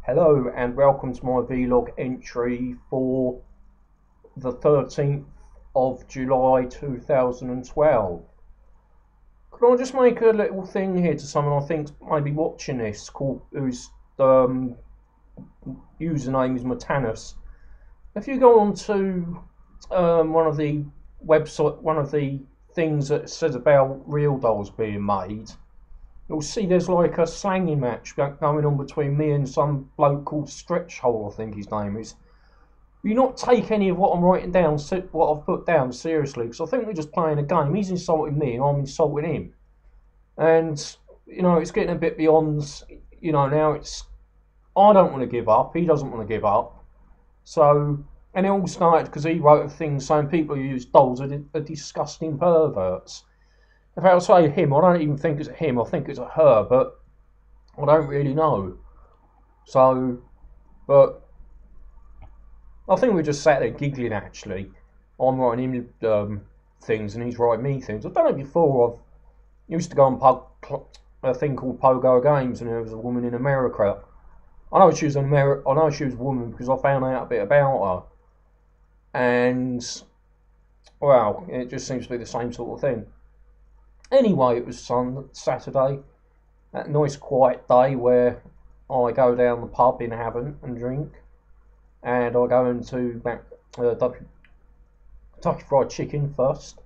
Hello and welcome to my vlog entry for the 13th of July 2012. Can I just make a little thing here to someone I think may be watching this, whose username is Motanus. If you go on to one of the things that says about real dolls being made, you'll see there's like a slanging match going on between me and some bloke called Stretchhole, I think his name is. You not take any of what I'm writing down, what I've put down, seriously, because I think we're just playing a game. He's insulting me and I'm insulting him. And, it's getting a bit beyond, now it's, I don't want to give up, he doesn't want to give up. So, and it all started because he wrote a thing saying people who use dolls are disgusting perverts. If I say him, I don't even think it's a him, I think it's a her, but I don't really know. So, but I think we just sat there giggling actually. I'm writing him things and he's writing me things. I've done it before. I used to go on a thing called Pogo Games and there was a woman in America. I know she was I know she was a woman because I found out a bit about her. And, well, it just seems to be the same sort of thing. Anyway, it was Saturday, that nice quiet day where I go down the pub in Havant and drink, and I go into Kentucky Fried Chicken first.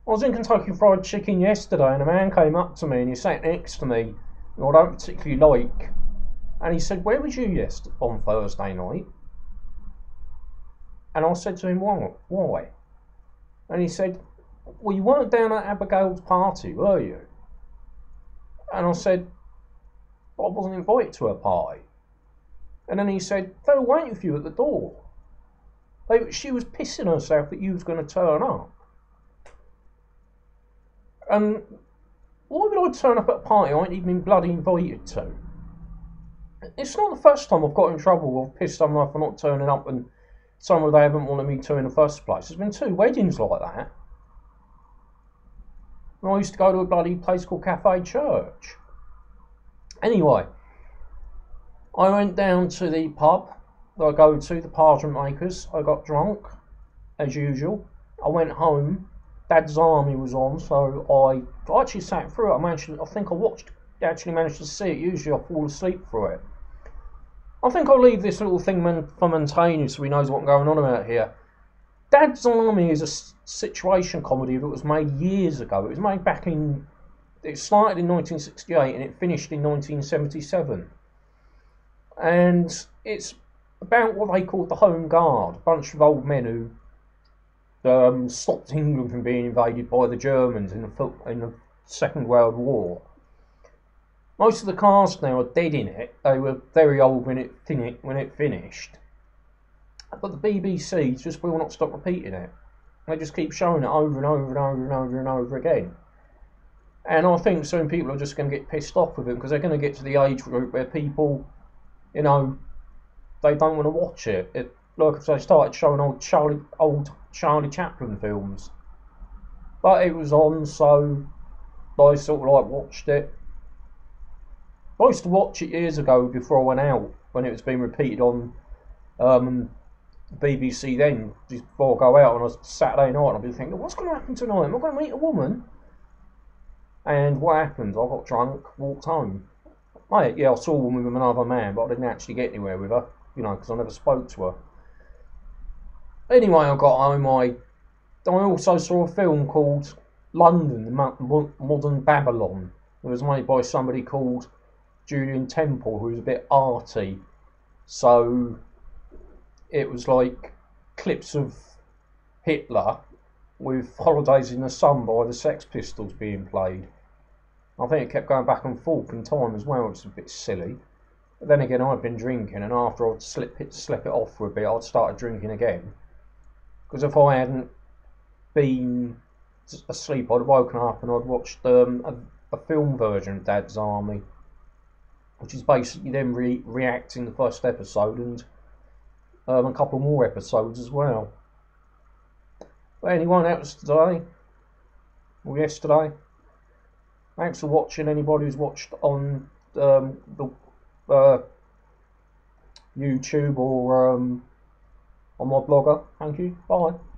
I was in Kentucky Fried Chicken yesterday, and a man came up to me and he sat next to me, who I don't particularly like, and he said, "Where was you on Thursday night?" And I said to him, "Why?" And he said, "Well, you weren't down at Abigail's party, were you?" And I said, "I wasn't invited to her party." And then he said, "They were waiting for you at the door. She was pissing herself that you was going to turn up." And why would I turn up at a party I ain't even been bloody invited to? It's not the first time I've got in trouble or pissed someone off for not turning up and someone they haven't wanted me to in the first place. There's been 2 weddings like that. And I used to go to a bloody place called Cafe Church. Anyway, I went down to the pub that I go to, the Parchment Makers. I got drunk, as usual. I went home. Dad's Army was on, so I actually sat through it. I think I actually managed to see it. Usually I fall asleep through it. I think I'll leave this little thing for Montaigne so he knows what's going on about here. Dad's Army is a situation comedy that was made years ago. It was made it started in 1968 and it finished in 1977. And it's about what they called the Home Guard, a bunch of old men who stopped England from being invaded by the Germans in the Second World War. Most of the cast now are dead in it. They were very old when it finished. But the BBC just will not stop repeating it. They just keep showing it over and over and over and over and over again. And I think soon people are just going to get pissed off with it because they're going to get to the age group where people, they don't want to watch it. Like if they started showing old Charlie Chaplin films. But it was on, so I sort of watched it. I used to watch it years ago before I went out, when it was being repeated on BBC then, just before I go out on a Saturday night. I'd be thinking, what's going to happen tonight? Am I going to meet a woman? And what happened? I got drunk, walked home. I saw a woman with another man, but I didn't actually get anywhere with her, because I never spoke to her. Anyway, I got home, I also saw a film called London, the Modern Babylon. It was made by somebody called Julian Temple, who was a bit arty. So it was like clips of Hitler with Holidays in the Sun by the Sex Pistols being played. I think it kept going back and forth in time as well, which is a bit silly. But then again, I'd been drinking, and after I'd slip it off for a bit, I'd started drinking again. Because if I hadn't been asleep, I'd have woken up and I'd watched a film version of Dad's Army, which is basically them reacting the first episode and a couple more episodes as well. But anyway, that was today, or yesterday. Thanks for watching, anybody who's watched on the YouTube or on my blogger. Thank you. Bye.